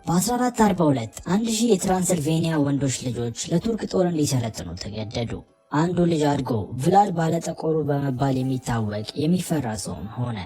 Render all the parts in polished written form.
በ1442 1000 የትራንስልቬኒያ ወንዶች ልጆች ለቱርክ ጦር እንዲሰለጥኑ ተገደዱ። አንዱ ልጅ አድጎ ቭላድ ባለጠቆሩ በመባል የሚታወቅ የሚፈራ ሰውም ሆነ።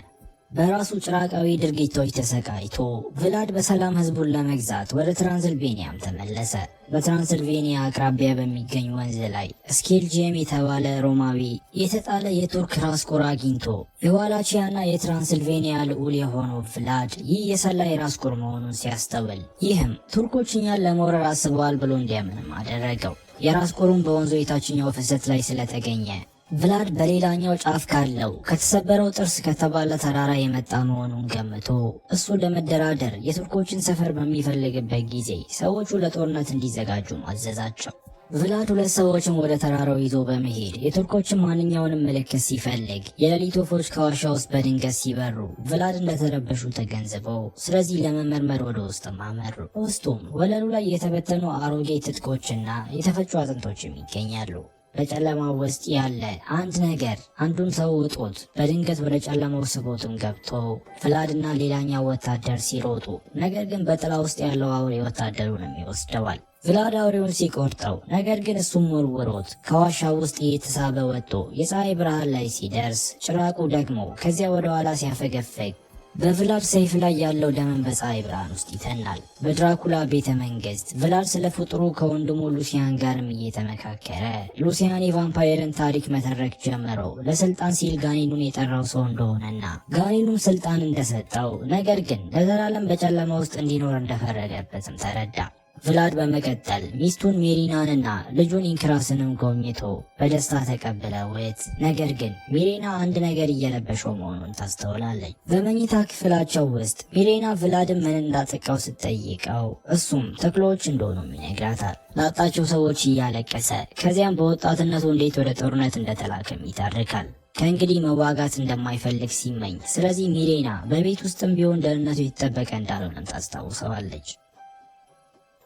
በራሱ ጭራቃዊ ድርጊቶች ተሰቃይቶ ቭላድ በሰላም ህዝቡን ለመግዛት ወደ ትራንስልቬኒያም ተመለሰ። በትራንስልቬኒያ አቅራቢያ በሚገኝ ወንዝ ላይ ስኬልጂየም የተባለ ሮማዊ የተጣለ የቱርክ ራስ ቁር አግኝቶ የዋላቺያና የትራንስልቬኒያ ልዑል የሆነው ቭላድ ይህ የሰላይ ራስ ቁር መሆኑን ሲያስተውል፣ ይህም ቱርኮች እኛን ለመውረር አስበዋል ብሎ እንዲያምንም አደረገው። የራስ ቁሩም በወንዙ የታችኛው ፍሰት ላይ ስለተገኘ ቭላድ በሌላኛው ጫፍ ካለው ከተሰበረው ጥርስ ከተባለ ተራራ የመጣ መሆኑን ገምቶ እሱ ለመደራደር የቱርኮችን ሰፈር በሚፈልግበት ጊዜ ሰዎቹ ለጦርነት እንዲዘጋጁ አዘዛቸው። ቭላድ 2 ሰዎችን ወደ ተራራው ይዞ በመሄድ የቱርኮችን ማንኛውንም ምልክት ሲፈልግ የሌሊት ወፎች ከዋሻ ውስጥ በድንገት ሲበሩ ቭላድ እንደተረበሹ ተገንዝበው ስለዚህ ለመመርመር ወደ ውስጥም አመሩ። ውስጡም ወለሉ ላይ የተበተኑ አሮጌ ትጥቆችና የተፈጩ አጥንቶችም ይገኛሉ። በጨለማው ውስጥ ያለ አንድ ነገር አንዱን ሰው ውጦት በድንገት ወደ ጨለማው ስቦትም ገብቶ ቭላድና ሌላኛው ወታደር ሲሮጡ፣ ነገር ግን በጥላ ውስጥ ያለው አውሬ ወታደሩንም ይወስደዋል። ቭላድ አውሬውን ሲቆርጠው፣ ነገር ግን እሱም ወርውሮት ከዋሻው ውስጥ እየተሳበ ወጥቶ የፀሐይ ብርሃን ላይ ሲደርስ፣ ጭራቁ ደግሞ ከዚያ ወደ ኋላ ሲያፈገፈግ በቭላድ ሰይፍ ላይ ያለው ደምን በፀሐይ ብርሃን ውስጥ ይተናል። በድራኩላ ቤተ መንግስት ቭላድ ስለ ፍጡሩ ከወንድሙ ሉሲያን ጋርም እየተመካከረ ሉሲያን የቫምፓየርን ታሪክ መተረክ ጀመረው። ለስልጣን ሲል ጋኔኑን የጠራው ሰው እንደሆነና ጋኔኑም ስልጣን እንደሰጠው፣ ነገር ግን ለዘላለም በጨለማ ውስጥ እንዲኖር እንደፈረደበትም ተረዳ። ቭላድ በመቀጠል ሚስቱን ሜሪናንና ልጁን ኢንክራስንም ጎብኝቶ በደስታ ተቀብለውት፣ ነገር ግን ሚሬና አንድ ነገር እየለበሸው መሆኑን ታስተውላለች። በመኝታ ክፍላቸው ውስጥ ሚሬና ቭላድን ምን እንዳጠቃው ስትጠይቀው እሱም ተክሎች እንደሆኑም ይነግራታል። ላጣቸው ሰዎች እያለቀሰ ከዚያም በወጣትነቱ እንዴት ወደ ጦርነት እንደተላከም ይታርካል። ከእንግዲህ መዋጋት እንደማይፈልግ ሲመኝ፣ ስለዚህ ሚሬና በቤት ውስጥም ቢሆን ደህንነቱ የተጠበቀ እንዳልሆነም ታስታውሰዋለች።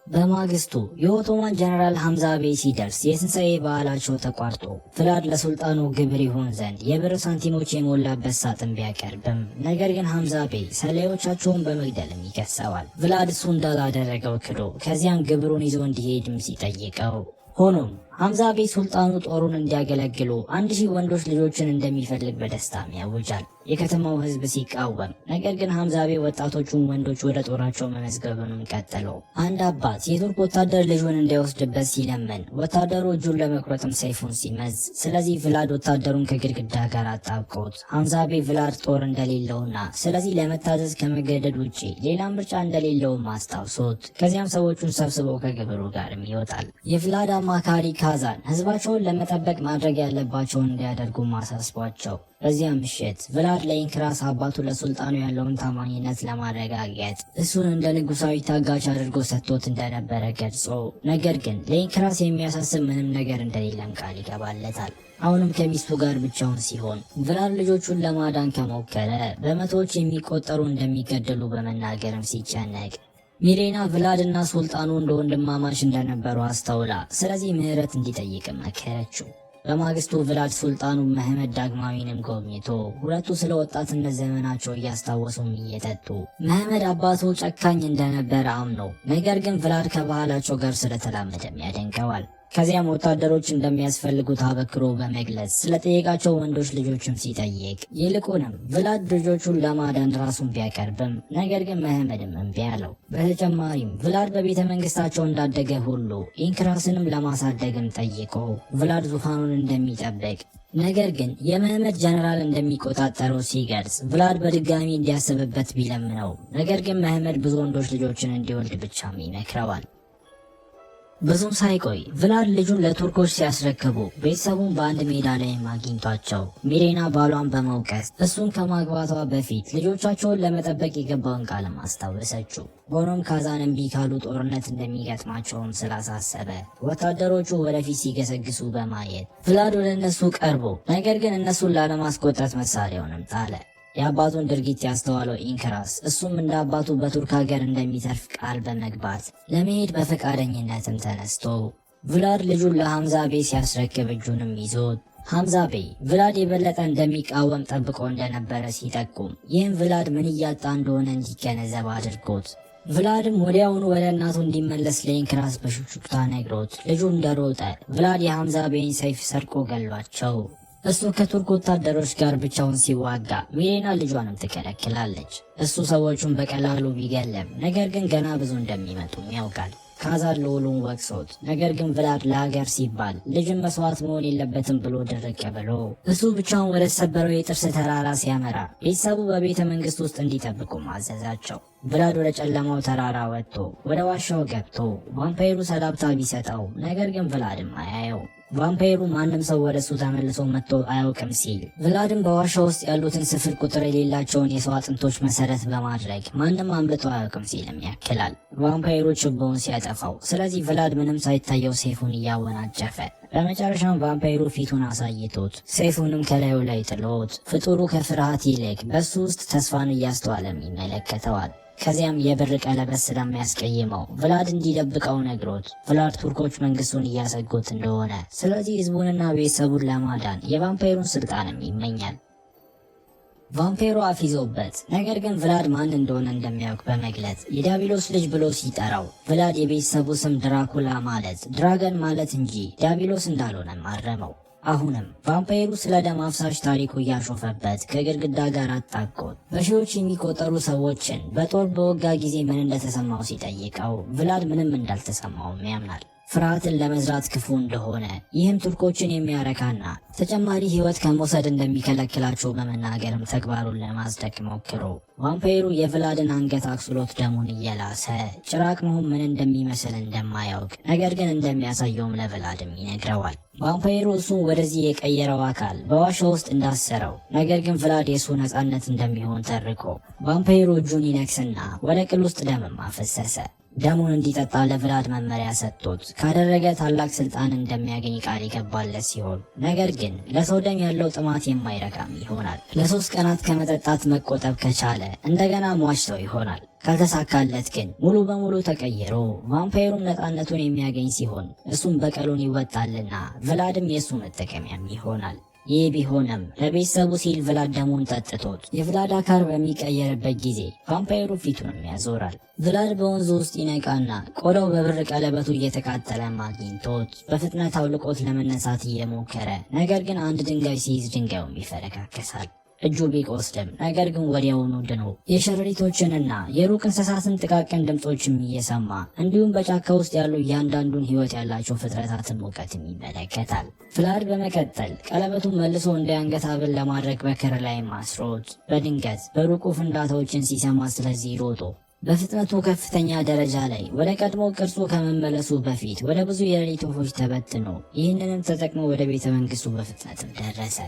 በማግስቱ የኦቶማን ጀነራል ሐምዛ ቤይ ሲደርስ የትንሣኤ በዓላቸው ተቋርጦ ቭላድ ለሱልጣኑ ግብር ይሆን ዘንድ የብር ሳንቲሞች የሞላበት ሳጥን ቢያቀርብም፣ ነገር ግን ሐምዛ ቤይ ሰላዮቻቸውን በመግደልም ይከሰዋል። ቭላድ እሱ እንዳላደረገው ክዶ ከዚያም ግብሩን ይዞ እንዲሄድም ሲጠይቀው፣ ሆኖም ሐምዛ ቤይ ሱልጣኑ ጦሩን እንዲያገለግሉ 1000 ወንዶች ልጆችን እንደሚፈልግ በደስታም ያውጃል። የከተማው ህዝብ ሲቃወም፣ ነገር ግን ሐምዛ ቤይ ወጣቶቹን ወንዶች ወደ ጦራቸው መመዝገብንም ቀጠሉ። አንድ አባት የቱርክ ወታደር ልጁን እንዳይወስድበት ሲለምን፣ ወታደሩ እጁን ለመቁረጥም ሰይፉን ሲመዝ፣ ስለዚህ ቭላድ ወታደሩን ከግድግዳ ጋር አጣብቆት ሐምዛ ቤይ ቭላድ ጦር እንደሌለውና ስለዚህ ለመታዘዝ ከመገደድ ውጪ ሌላ ምርጫ እንደሌለውም አስታውሶት ከዚያም ሰዎቹን ሰብስበው ከግብሩ ጋርም ይወጣል። የቭላድ አማካሪ ካዛን ህዝባቸውን ለመጠበቅ ማድረግ ያለባቸውን እንዲያደርጉ ማሳስቧቸው። በዚያ ምሽት ቭላድ ለኢንክራስ አባቱ ለሱልጣኑ ያለውን ታማኝነት ለማረጋገጥ እሱን እንደ ንጉሳዊ ታጋች አድርጎ ሰጥቶት እንደነበረ ገልጾ፣ ነገር ግን ለኢንክራስ የሚያሳስብ ምንም ነገር እንደሌለም ቃል ይገባለታል። አሁንም ከሚስቱ ጋር ብቻውን ሲሆን ቭላድ ልጆቹን ለማዳን ከሞከረ በመቶዎች የሚቆጠሩ እንደሚገደሉ በመናገርም ሲጨነቅ፣ ሚሬና ቭላድ እና ሱልጣኑ እንደ ወንድማማች እንደነበሩ አስተውላ ስለዚህ ምህረት እንዲጠይቅ መከረችው። በማግስቱ ቭላድ ሱልጣኑ መህመድ ዳግማዊንም ጎብኝቶ ሁለቱ ስለ ወጣትነት ዘመናቸው እያስታወሱም እየጠጡ መህመድ አባቱ ጨካኝ እንደነበረ አምኖ፣ ነገር ግን ቭላድ ከባህላቸው ጋር ስለተላመደም ያደንቀዋል። ከዚያም ወታደሮች እንደሚያስፈልጉት አበክሮ በመግለጽ ስለጠየቃቸው ወንዶች ልጆችም ሲጠይቅ፣ ይልቁንም ቭላድ ልጆቹን ለማዳን ራሱን ቢያቀርብም ነገር ግን መህመድም እምቢ አለው። በተጨማሪም ቭላድ በቤተ መንግስታቸው እንዳደገ ሁሉ ኢንክራስንም ለማሳደግም ጠይቆ ቭላድ ዙፋኑን እንደሚጠብቅ፣ ነገር ግን የመህመድ ጀነራል እንደሚቆጣጠረው ሲገልጽ ቭላድ በድጋሚ እንዲያስብበት ቢለምነው፣ ነገር ግን መህመድ ብዙ ወንዶች ልጆችን እንዲወልድ ብቻም ይመክረዋል። ብዙም ሳይቆይ ቭላድ ልጁን ለቱርኮች ሲያስረክቡ ቤተሰቡን በአንድ ሜዳ ላይ አግኝቷቸው ሚሬና ባሏን በመውቀስ እሱን ከማግባቷ በፊት ልጆቻቸውን ለመጠበቅ የገባውን ቃልም አስታወሰችው። ሆኖም ካዛን እምቢ ካሉ ጦርነት እንደሚገጥማቸውም ስላሳሰበ ወታደሮቹ ወደፊት ሲገሰግሱ በማየት ቭላድ ወደ እነሱ ቀርቦ፣ ነገር ግን እነሱን ላለማስቆጣት መሳሪያውንም ጣለ። የአባቱን ድርጊት ያስተዋለው ኢንክራስ እሱም እንደ አባቱ በቱርክ ሀገር እንደሚተርፍ ቃል በመግባት ለመሄድ በፈቃደኝነትም ተነስቶ ቭላድ ልጁን ለሐምዛ ቤይ ሲያስረክብ እጁንም ይዞት ሐምዛ ቤይ ቭላድ የበለጠ እንደሚቃወም ጠብቆ እንደነበረ ሲጠቁም፣ ይህም ቭላድ ምን እያጣ እንደሆነ እንዲገነዘብ አድርጎት ቭላድም ወዲያውኑ ወደ እናቱ እንዲመለስ ለኢንክራስ በሹክሹክታ ነግሮት ልጁ እንደሮጠ ቭላድ የሐምዛ ቤይን ሰይፍ ሰርቆ ገሏቸው። እሱ ከቱርክ ወታደሮች ጋር ብቻውን ሲዋጋ ሚሌና ልጇንም ትከለክላለች። እሱ ሰዎቹን በቀላሉ ቢገለም ነገር ግን ገና ብዙ እንደሚመጡም ያውቃል። ካዛን ልዑሉን ወቅሶት ነገር ግን ቭላድ ለሀገር ሲባል ልጅን መስዋዕት መሆን የለበትም ብሎ ድርቅ ብሎ እሱ ብቻውን ወደ ተሰበረው የጥርስ ተራራ ሲያመራ ቤተሰቡ በቤተ መንግስት ውስጥ እንዲጠብቁ ማዘዛቸው። ቭላድ ወደ ጨለማው ተራራ ወጥቶ ወደ ዋሻው ገብቶ ቫምፓይሩ ሰላምታ ቢሰጠው ነገር ግን ቭላድም አያየው። ቫምፓይሩ ማንም ሰው ወደ እሱ ተመልሶ መጥቶ አያውቅም ሲል ቭላድም በዋሻ ውስጥ ያሉትን ስፍር ቁጥር የሌላቸውን የሰው አጥንቶች መሰረት በማድረግ ማንም አምልጦ አያውቅም ሲልም ያክላል። ቫምፓይሩ ችቦውን ሲያጠፋው፣ ስለዚህ ቭላድ ምንም ሳይታየው ሴፉን እያወናጨፈ በመጨረሻም ቫምፓይሩ ፊቱን አሳይቶት ሴፉንም ከላዩ ላይ ጥሎት ፍጡሩ ከፍርሃት ይልቅ በሱ ውስጥ ተስፋን እያስተዋለም ይመለከተዋል። ከዚያም የብር ቀለበት ስለሚያስቀይመው ቭላድ እንዲደብቀው ነግሮት ቭላድ ቱርኮች መንግስቱን እያሰጉት እንደሆነ ስለዚህ ህዝቡንና ቤተሰቡን ለማዳን የቫምፓይሩን ስልጣንም ይመኛል። ቫምፓይሩ አፍ ይዞበት ነገር ግን ቭላድ ማን እንደሆነ እንደሚያውቅ በመግለጽ የዲያብሎስ ልጅ ብሎ ሲጠራው ቭላድ የቤተሰቡ ስም ድራኩላ ማለት ድራገን ማለት እንጂ ዲያብሎስ እንዳልሆነም አረመው። አሁንም ቫምፓይሩ ስለ ደም አፍሳሽ ታሪኩ እያሾፈበት ከግድግዳ ጋር አጣቆት በሺዎች የሚቆጠሩ ሰዎችን በጦር በወጋ ጊዜ ምን እንደተሰማው ሲጠይቀው ቭላድ ምንም እንዳልተሰማውም ያምናል። ፍርሃትን ለመዝራት ክፉ እንደሆነ ይህም ቱርኮችን የሚያረካና ተጨማሪ ህይወት ከመውሰድ እንደሚከለክላቸው በመናገርም ተግባሩን ለማጽደቅ ሞክሮ ቫምፓይሩ የቭላድን አንገት አክስሎት ደሙን እየላሰ ጭራቅ መሆን ምን እንደሚመስል እንደማያውቅ ነገር ግን እንደሚያሳየውም ለቭላድም ይነግረዋል። ቫምፓይሩ እሱን ወደዚህ የቀየረው አካል በዋሻ ውስጥ እንዳሰረው ነገር ግን ቭላድ የሱ ነፃነት እንደሚሆን ተርኮ ቫምፓይሩ እጁን ይነክስና ወደ ቅል ውስጥ ደምም አፈሰሰ። ደሙን እንዲጠጣ ለቭላድ መመሪያ ሰጥቶት ካደረገ ታላቅ ስልጣን እንደሚያገኝ ቃል የገባለት ሲሆን ነገር ግን ለሰው ደም ያለው ጥማት የማይረካም ይሆናል። ለ3 ቀናት ከመጠጣት መቆጠብ ከቻለ እንደገና ሟች ሰው ይሆናል። ካልተሳካለት ግን ሙሉ በሙሉ ተቀይሮ ቫምፓይሩም ነፃነቱን የሚያገኝ ሲሆን እሱም በቀሉን ይወጣልና ቭላድም የእሱ መጠቀሚያም ይሆናል። ይህ ቢሆንም ለቤተሰቡ ሲል ቭላድ ደሙን ጠጥቶት የቭላድ አካል በሚቀየርበት ጊዜ ቫምፓይሩ ፊቱንም ያዞራል። ቭላድ በወንዙ ውስጥ ይነቃና ቆዳው በብር ቀለበቱ እየተቃጠለ አግኝቶት በፍጥነት አውልቆት ለመነሳት እየሞከረ ነገር ግን አንድ ድንጋይ ሲይዝ ድንጋዩም ይፈረካከሳል። እጁ ቢቆስልም ነገር ግን ወዲያውኑ ድኖ የሸረሪቶችንና የሩቅ እንስሳትን ጥቃቅን ድምፆችም እየሰማ እንዲሁም በጫካ ውስጥ ያሉ እያንዳንዱን ህይወት ያላቸው ፍጥረታትን ሙቀትም ይመለከታል። ቭላድ በመቀጠል ቀለበቱን መልሶ እንደ አንገት ሐብል ለማድረግ በክር ላይ ማስሮት በድንገት በሩቁ ፍንዳታዎችን ሲሰማ ስለዚህ ሮጦ በፍጥነቱ ከፍተኛ ደረጃ ላይ ወደ ቀድሞ ቅርጹ ከመመለሱ በፊት ወደ ብዙ የሌሊት ወፎች ተበትኖ ይህንንም ተጠቅሞ ወደ ቤተ መንግስቱ በፍጥነትም ደረሰ።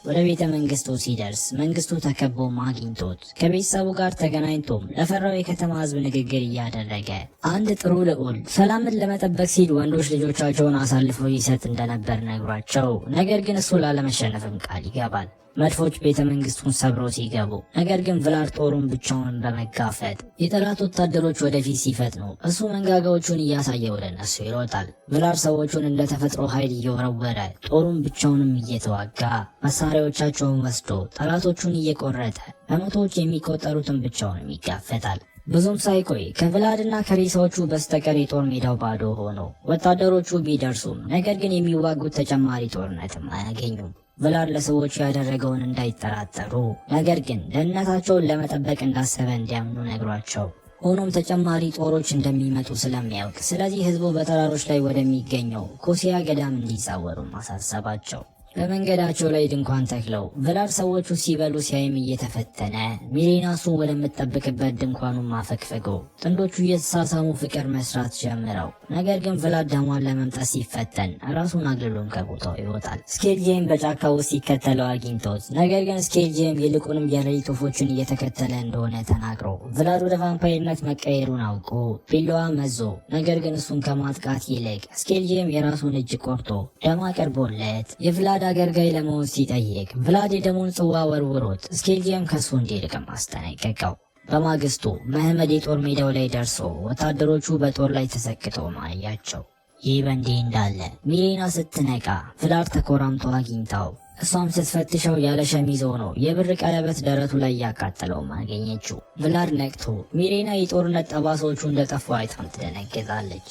ወደ ቤተ መንግስቱ ሲደርስ መንግስቱ ተከቦም አግኝቶት ከቤተሰቡ ጋር ተገናኝቶም ለፈራው የከተማ ህዝብ ንግግር እያደረገ አንድ ጥሩ ልዑል ሰላምን ለመጠበቅ ሲል ወንዶች ልጆቻቸውን አሳልፈው ይሰጥ እንደነበር ነግሯቸው ነገር ግን እሱ ላለመሸነፍም ቃል ይገባል። መድፎች ቤተ መንግስቱን ሰብረው ሲገቡ ነገር ግን ቭላድ ጦሩን ብቻውን በመጋፈጥ የጠላት ወታደሮች ወደፊት ሲፈጥኑ እሱ መንጋጋዎቹን እያሳየ ወደ እነሱ ይሮጣል። ቭላድ ሰዎቹን እንደ ተፈጥሮ ኃይል እየወረወረ ጦሩን ብቻውንም እየተዋጋ መሳሪያዎቻቸውን ወስዶ ጠላቶቹን እየቆረጠ በመቶዎች የሚቆጠሩትን ብቻውንም ይጋፈጣል። ብዙም ሳይቆይ ከቭላድና ከሬሳዎቹ በስተቀር የጦር ሜዳው ባዶ ሆኖ ወታደሮቹ ቢደርሱም ነገር ግን የሚዋጉት ተጨማሪ ጦርነትም አያገኙም። ቭላድ ለሰዎቹ ያደረገውን እንዳይጠራጠሩ ነገር ግን ደህንነታቸውን ለመጠበቅ እንዳሰበ እንዲያምኑ ነግሯቸው ሆኖም ተጨማሪ ጦሮች እንደሚመጡ ስለሚያውቅ ስለዚህ ህዝቡ በተራሮች ላይ ወደሚገኘው ኮሲያ ገዳም እንዲዛወሩ ማሳሰባቸው። በመንገዳቸው ላይ ድንኳን ተክለው ቭላድ ሰዎቹ ሲበሉ ሲያይም እየተፈተነ ሚሌና እሱን ወደምትጠብቅበት ድንኳኑን ማፈግፈገው ጥንዶቹ እየተሳሳሙ ፍቅር መስራት ጀምረው ነገር ግን ቭላድ ደሟን ለመምጠት ሲፈተን ራሱን አግልሎም ከቦታው ይወጣል። ስኬልጄም በጫካ ውስጥ ሲከተለው አግኝቶት ነገር ግን ስኬልጄም ይልቁንም የሌሊት ወፎችን እየተከተለ እንደሆነ ተናግሮ ቭላድ ወደ ቫምፓይርነት መቀየሩን አውቆ ቢላዋ መዞ ነገር ግን እሱን ከማጥቃት ይልቅ ስኬልጄም የራሱን እጅ ቆርጦ ደም አቅርቦለት የቭላድ አገልጋይ ለመሆን ሲጠይቅ ቭላድ የደሙን ጽዋ ወርውሮት ስኬልጄም ከሱ እንዲርቅም አስጠነቀቀው። በማግስቱ መህመድ የጦር ሜዳው ላይ ደርሶ ወታደሮቹ በጦር ላይ ተሰክተው ማያቸው። ይህ በእንዲህ እንዳለ ሚሌና ስትነቃ ቭላድ ተኮራምቶ አግኝታው እሷም ስትፈትሸው ያለ ሸሚዝ ሆኖ የብር ቀለበት ደረቱ ላይ ያቃጠለውም አገኘችው። ቭላድ ነቅቶ ሚሬና የጦርነት ጠባሳዎቹ እንደጠፉ አይታም ትደነግጣለች።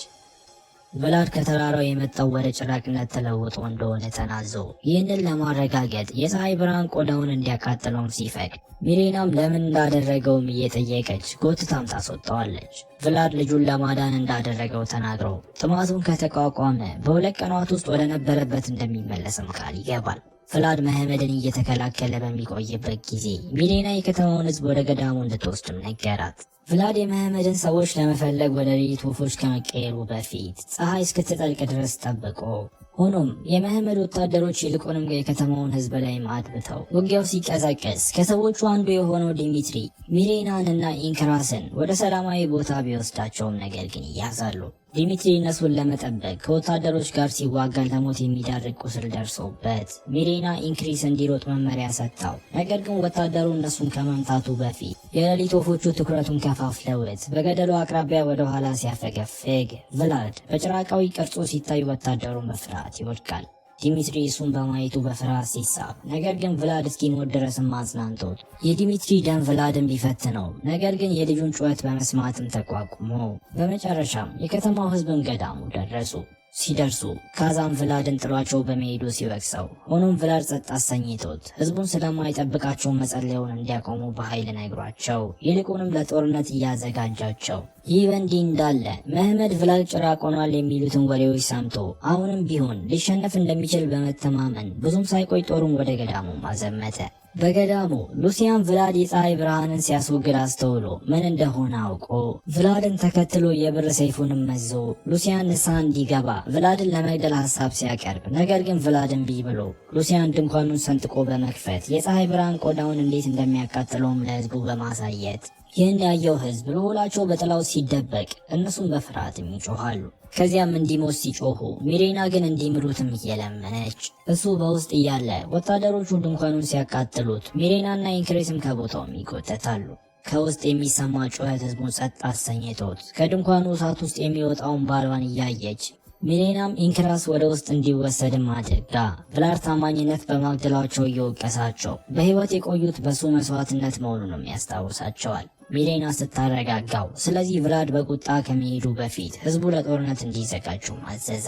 ቭላድ ከተራራው የመጣው ወደ ጭራቅነት ተለውጦ እንደሆነ ተናዞ ይህንን ለማረጋገጥ የፀሐይ ብርሃን ቆዳውን እንዲያቃጥለውም ሲፈቅድ ሚሬናም ለምን እንዳደረገውም እየጠየቀች ጎትታም ታስወጣዋለች። ቭላድ ልጁን ለማዳን እንዳደረገው ተናግረው ጥማቱን ከተቋቋመ በ2 ቀናት ውስጥ ወደ ነበረበት እንደሚመለስም ቃል ይገባል። ቭላድ መሐመድን እየተከላከለ በሚቆይበት ጊዜ ሚሬና የከተማውን ሕዝብ ወደ ገዳሙ እንድትወስድም ነገራት። ቭላድ የመሐመድን ሰዎች ለመፈለግ ወደ ሌሊት ወፎች ከመቀየሩ በፊት ፀሐይ እስክትጠልቅ ድረስ ጠብቆ፣ ሆኖም የመሐመድ ወታደሮች ይልቁንም የከተማውን ሕዝብ ላይ አድብተው ውጊያው ሲቀዘቅዝ ከሰዎቹ አንዱ የሆነው ዲሚትሪ ሚሬናንና ኢንክራስን ወደ ሰላማዊ ቦታ ቢወስዳቸውም ነገር ግን ይያዛሉ። ዲሚትሪ እነሱን ለመጠበቅ ከወታደሮች ጋር ሲዋጋ ለሞት የሚዳርግ ቁስል ደርሶበት ሚሬና ኢንክሪስ እንዲሮጥ መመሪያ ሰጥታው፣ ነገር ግን ወታደሩ እነሱን ከመምታቱ በፊት የሌሊት ወፎቹ ትኩረቱን ከፋፍለውት በገደሉ አቅራቢያ ወደ ኋላ ሲያፈገፍግ ቭላድ በጭራቃዊ ቅርጹ ሲታይ ወታደሩ በፍርሃት ይወድቃል። ዲሚትሪ እሱን በማየቱ በፍርሃት ሲሳብ፣ ነገር ግን ቭላድ እስኪሞት ድረስም አጽናንቶት የዲሚትሪ ደም ቭላድን ቢፈትነው፣ ነገር ግን የልጁን ጩኸት በመስማትም ተቋቁሞ በመጨረሻም የከተማው ሕዝብን ገዳሙ ደረሱ። ሲደርሱ ካዛም ቭላድን ጥሏቸው በመሄዱ ሲወቅሰው፣ ሆኖም ቭላድ ጸጥ አሰኝቶት ሕዝቡን ስለማይጠብቃቸው መጸለዩን እንዲያቆሙ በኃይል ነግሯቸው ይልቁንም ለጦርነት እያዘጋጃቸው። ይህ በእንዲህ እንዳለ መሐመድ ቭላድ ጭራቅ ሆኗል የሚሉትን ወሬዎች ሰምቶ አሁንም ቢሆን ሊሸነፍ እንደሚችል በመተማመን ብዙም ሳይቆይ ጦሩን ወደ ገዳሙ አዘመተ። በገዳሙ ሉሲያን ቭላድ የፀሐይ ብርሃንን ሲያስወግድ አስተውሎ ምን እንደሆነ አውቆ ቭላድን ተከትሎ የብር ሰይፉንም መዞ ሉሲያን ንስሐ እንዲገባ ቭላድን ለመግደል ሐሳብ ሲያቀርብ፣ ነገር ግን ቭላድ እምቢ ብሎ ሉሲያን ድንኳኑን ሰንጥቆ በመክፈት የፀሐይ ብርሃን ቆዳውን እንዴት እንደሚያቃጥለውም ለሕዝቡ በማሳየት ይህን ያየው ሕዝብ በሁላቸው በጥላው ሲደበቅ እነሱም በፍርሃትም ይጮኻሉ። ከዚያም እንዲሞት ሲጮሁ ሚሬና ግን እንዲምሩትም እየለመነች እሱ በውስጥ እያለ ወታደሮቹ ድንኳኑን ሲያቃጥሉት ሚሬናና ኢንክሬስም ከቦታውም ይጎተታሉ። ከውስጥ የሚሰማ ጩኸት ሕዝቡን ጸጥ አሰኝቶት ከድንኳኑ እሳት ውስጥ የሚወጣውን ባሏን እያየች ሚሬናም ኢንክራስ ወደ ውስጥ እንዲወሰድም አድርጋ ቭላድ ታማኝነት በማግደላቸው እየወቀሳቸው በሕይወት የቆዩት በሱ መስዋዕትነት መሆኑንም ያስታውሳቸዋል። ሚሬና ስታረጋጋው ስለዚህ ቭላድ በቁጣ ከመሄዱ በፊት ሕዝቡ ለጦርነት እንዲዘጋጁ አዘዘ።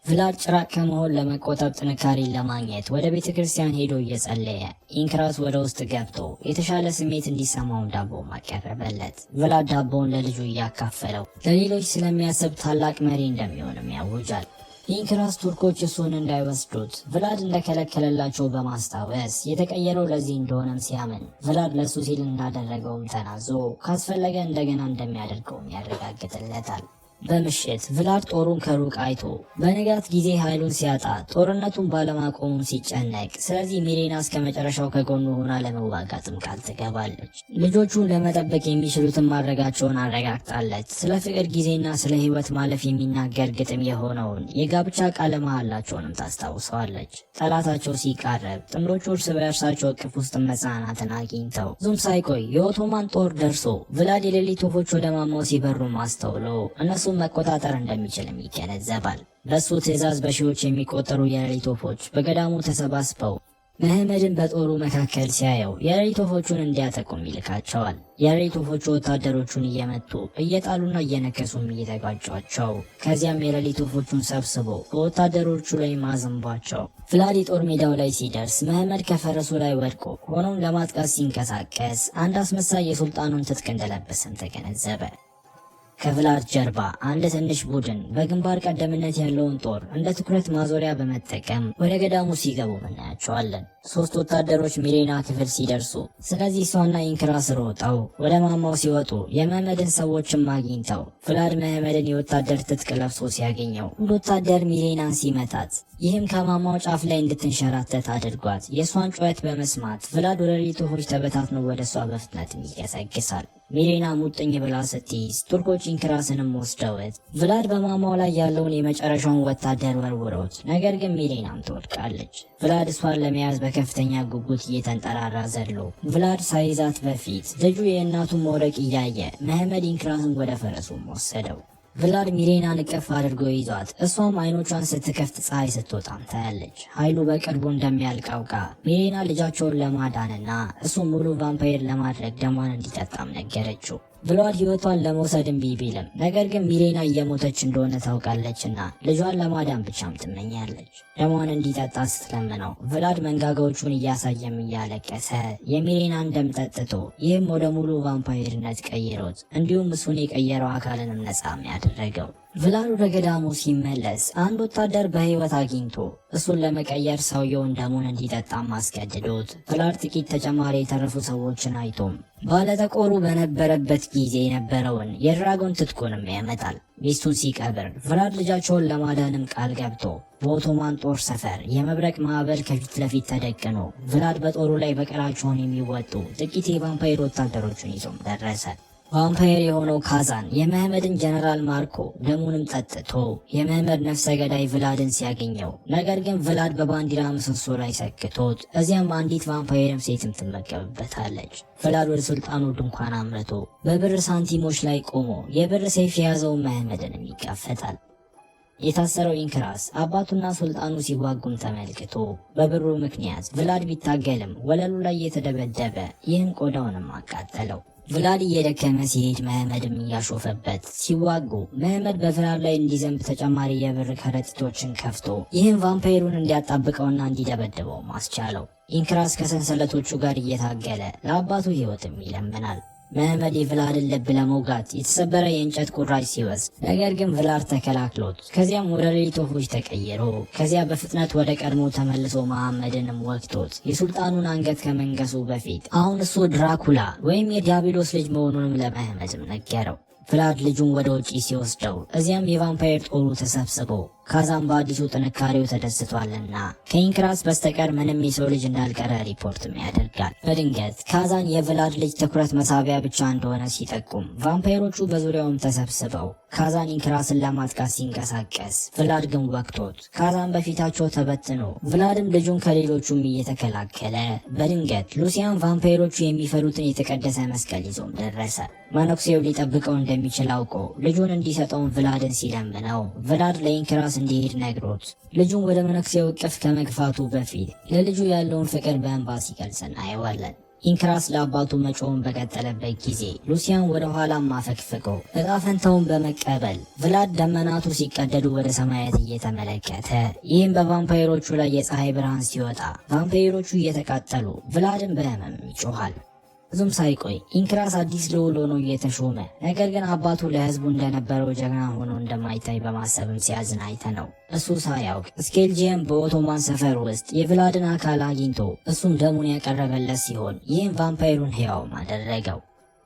ቭላድ ጭራቅ ከመሆን ለመቆጠብ ጥንካሬን ለማግኘት ወደ ቤተ ክርስቲያን ሄዶ እየጸለየ ኢንክራስ ወደ ውስጥ ገብቶ የተሻለ ስሜት እንዲሰማው ዳቦ አቀረበለት። ቭላድ ዳቦውን ለልጁ እያካፈለው ለሌሎች ስለሚያስብ ታላቅ መሪ እንደሚሆንም ያውጃል። ኢንክራስ ቱርኮች እሱን እንዳይወስዱት ቭላድ እንደከለከለላቸው በማስታወስ የተቀየረው ለዚህ እንደሆነም ሲያምን ቭላድ ለሱ ሲል እንዳደረገውም ተናዞ ካስፈለገ እንደገና እንደሚያደርገውም ያረጋግጥለታል። በምሽት ቭላድ ጦሩን ከሩቅ አይቶ በንጋት ጊዜ ኃይሉን ሲያጣ ጦርነቱን ባለማቆሙም ሲጨነቅ፣ ስለዚህ ሚሬና እስከ መጨረሻው ከጎኑ ሆና ለመዋጋትም ቃል ትገባለች። ልጆቹን ለመጠበቅ የሚችሉትን ማድረጋቸውን አረጋግጣለች። ስለ ፍቅር ጊዜና ስለ ሕይወት ማለፍ የሚናገር ግጥም የሆነውን የጋብቻ ቃለ መሃላቸውንም ታስታውሰዋለች። ጠላታቸው ሲቃረብ ጥንዶቹ እርስ በእርሳቸው እቅፍ ውስጥ መጽናናትን አግኝተው ብዙም ሳይቆይ የኦቶማን ጦር ደርሶ ቭላድ የሌሊት ወፎች ወደ ማማው ሲበሩም አስተውሎ እነሱን መቆጣጠር እንደሚችልም ይገነዘባል። በሱ ትዕዛዝ በሺዎች የሚቆጠሩ የሌሊት ወፎች በገዳሙ ተሰባስበው መሐመድን በጦሩ መካከል ሲያየው የሌሊት ወፎቹን እንዲያጠቁም ይልካቸዋል። የሌሊት ወፎቹ ወታደሮቹን እየመቱ እየጣሉና እየነከሱም እየተጋጯቸው፣ ከዚያም የሌሊት ወፎቹን ሰብስቦ በወታደሮቹ ላይ ማዘንቧቸው። ቭላድ ጦር ሜዳው ላይ ሲደርስ መሐመድ ከፈረሱ ላይ ወድቆ ሆኖም ለማጥቃት ሲንቀሳቀስ አንድ አስመሳይ የሱልጣኑን ትጥቅ እንደለበሰም ተገነዘበ። ከቭላድ ጀርባ አንድ ትንሽ ቡድን በግንባር ቀደምነት ያለውን ጦር እንደ ትኩረት ማዞሪያ በመጠቀም ወደ ገዳሙ ሲገቡ እናያቸዋለን። 3 ወታደሮች ሚሬና ክፍል ሲደርሱ ስለዚህ እሷና ኢንክራስ ሮጠው ወደ ማማው ሲወጡ የመሐመድን ሰዎችም አግኝተው ቭላድ መሐመድን የወታደር ትጥቅ ለብሶ ሲያገኘው አንድ ወታደር ሚሬናን ሲመታት፣ ይህም ከማማው ጫፍ ላይ እንድትንሸራተት አድርጓት የእሷን ጩኸት በመስማት ቭላድ ወደ ሌሊት ወፎች ተበታትነው ወደ እሷ በፍጥነትም ይገሰግሳል። ሚሬና ሙጥኝ ብላ ስትይዝ ቱርኮች ኢንክራስንም ወስደውት ቭላድ በማማው ላይ ያለውን የመጨረሻውን ወታደር ወርውረውት፣ ነገር ግን ሚሬናም ትወድቃለች። ቭላድ እሷን ለመያዝ በከፍተኛ ጉጉት እየተንጠራራ ዘሎ ቭላድ ሳይዛት በፊት ልጁ የእናቱን መውደቅ እያየ መሐመድ ኢንክራስን ወደ ፈረሱም ወሰደው። ቭላድ ሚሌናን እቅፍ አድርጎ ይዟት እሷም አይኖቿን ስትከፍት ፀሐይ ስትወጣም ታያለች። ኃይሉ በቅርቡ እንደሚያልቅ አውቃ ሚሌና ልጃቸውን ለማዳንና እሱም ሙሉ ቫምፓየር ለማድረግ ደሟን እንዲጠጣም ነገረችው። ቭላድ ህይወቷን ለመውሰድ እምቢ ቢልም ነገር ግን ሚሌና እየሞተች እንደሆነ ታውቃለችና ልጇን ለማዳን ብቻም ትመኛለች። ደሟን እንዲጠጣ ስትለምነው ቭላድ መንጋጋዎቹን እያሳየም እያለቀሰ የሚሌናን ደም ጠጥቶ ይህም ወደ ሙሉ ቫምፓየርነት ቀይሮት እንዲሁም እሱን የቀየረው አካልንም ነጻም ያደረገው። ቭላድ ወደ ገዳሙ ሲመለስ አንድ ወታደር በህይወት አግኝቶ እሱን ለመቀየር ሰውየውን ደሙን እንዲጠጣም አስገድዶት ቭላድ ጥቂት ተጨማሪ የተረፉ ሰዎችን አይቶም ባለጠቆሩ በነበረበት ጊዜ የነበረውን የድራጎን ትጥቁንም ያመጣል። ሚስቱን ሲቀብር ቭላድ ልጃቸውን ለማዳንም ቃል ገብቶ በኦቶማን ጦር ሰፈር የመብረቅ ማዕበል ከፊት ለፊት ተደቅኖ ቭላድ በጦሩ ላይ በቀላቸውን የሚወጡ ጥቂት የቫምፓየር ወታደሮችን ይዞም ደረሰ። ቫምፓየር የሆነው ካዛን የመህመድን ጀነራል ማርኮ ደሙንም ጠጥቶ የመህመድ ነፍሰ ገዳይ ቭላድን ሲያገኘው ነገር ግን ቭላድ በባንዲራ ምሰሶ ላይ ሰክቶት እዚያም አንዲት ቫምፓየርም ሴትም ትመገብበታለች። ቭላድ ወደ ሱልጣኑ ድንኳን አምርቶ በብር ሳንቲሞች ላይ ቆሞ የብር ሰይፍ የያዘውን መህመድንም ይጋፈጣል። የታሰረው ኢንክራስ አባቱና ሱልጣኑ ሲዋጉም ተመልክቶ በብሩ ምክንያት ቭላድ ቢታገልም ወለሉ ላይ የተደበደበ ይህን ቆዳውንም አቃጠለው። ቭላድ እየደከመ ሲሄድ መህመድም እያሾፈበት ሲዋጉ መህመድ በቭላድ ላይ እንዲዘንብ ተጨማሪ የብር ከረጢቶችን ከፍቶ ይህን ቫምፓየሩን እንዲያጣብቀውና እንዲደበድበው አስቻለው። ኢንክራስ ከሰንሰለቶቹ ጋር እየታገለ ለአባቱ ህይወትም ይለምናል። መህመድ የቭላድን ልብ ለመውጋት የተሰበረ የእንጨት ቁራጭ ሲወስድ ነገር ግን ቭላድ ተከላክሎት ከዚያም ወደ ሌሊት ወፎች ተቀይሮ ከዚያ በፍጥነት ወደ ቀድሞ ተመልሶ መሐመድንም ወግቶት የሱልጣኑን አንገት ከመንገሱ በፊት አሁን እሱ ድራኩላ ወይም የዲያብሎስ ልጅ መሆኑንም ለመህመድም ነገረው። ቭላድ ልጁን ወደ ውጪ ሲወስደው እዚያም የቫምፓየር ጦሩ ተሰብስቦ ካዛን በአዲሱ ጥንካሬው ተደስቷልና ከኢንክራስ በስተቀር ምንም የሰው ልጅ እንዳልቀረ ሪፖርትም ያደርጋል። በድንገት ካዛን የቭላድ ልጅ ትኩረት መሳቢያ ብቻ እንደሆነ ሲጠቁም ቫምፓየሮቹ በዙሪያውም ተሰብስበው ካዛን ኢንክራስን ለማጥቃት ሲንቀሳቀስ ቭላድ ግን ወቅቶት ካዛን በፊታቸው ተበትኖ ቭላድም ልጁን ከሌሎቹም እየተከላከለ በድንገት ሉሲያን ቫምፓየሮቹ የሚፈሩትን የተቀደሰ መስቀል ይዞም ደረሰ። መነኩሴው ሊጠብቀው እንደሚችል አውቆ ልጁን እንዲሰጠውን ቭላድን ሲለምነው ቭላድ ለኢንክራስ እንዲሄድ ነግሮት ልጁን ወደ መነኩሴው እቅፍ ከመግፋቱ በፊት ለልጁ ያለውን ፍቅር በእንባ ሲገልጽ እናየዋለን። ኢንክራስ ለአባቱ መጮውን በቀጠለበት ጊዜ ሉሲያን ወደ ኋላም አፈግፍጎ ዕጣ ፈንታውን በመቀበል ቭላድ ደመናቱ ሲቀደዱ ወደ ሰማያት እየተመለከተ ይህም በቫምፓየሮቹ ላይ የፀሐይ ብርሃን ሲወጣ ቫምፓየሮቹ እየተቃጠሉ ቭላድን በህመም ይጮሃል። ብዙም ሳይቆይ ኢንክራስ አዲስ ልዑል ሆኖ እየተሾመ ነገር ግን አባቱ ለህዝቡ እንደነበረው ጀግና ሆኖ እንደማይታይ በማሰብም ሲያዝን አይተነው እሱ ሳያውቅ ስኬልጂየም በኦቶማን ሰፈር ውስጥ የቭላድን አካል አግኝቶ እሱም ደሙን ያቀረበለት ሲሆን ይህም ቫምፓየሩን ሕያውም አደረገው።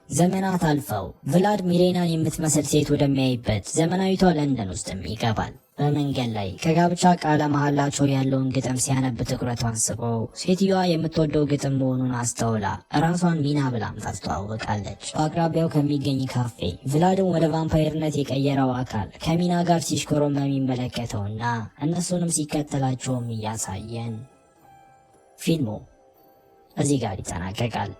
ዘመናት አልፈው ቭላድ ሚሌናን የምትመስል ሴት ወደሚያይበት ዘመናዊቷ ለንደን ውስጥም ይገባል። በመንገድ ላይ ከጋብቻ ቃለ መሃላቸው ያለውን ግጥም ሲያነብ ትኩረቷን ስቦ ሴትዮዋ የምትወደው ግጥም መሆኑን አስተውላ ራሷን ሚና ብላም ታስተዋውቃለች። በአቅራቢያው ከሚገኝ ካፌ ቭላድን ወደ ቫምፓየርነት የቀየረው አካል ከሚና ጋር ሲሽኮረም በሚመለከተውና እነሱንም ሲከተላቸውም እያሳየን ፊልሙ እዚህ ጋር ይጠናቀቃል።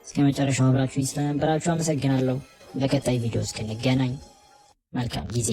እስከ መጨረሻው አብራችሁኝ ስለነበራችሁ አመሰግናለሁ። በቀጣይ ቪዲዮ እስክንገናኝ መልካም ጊዜ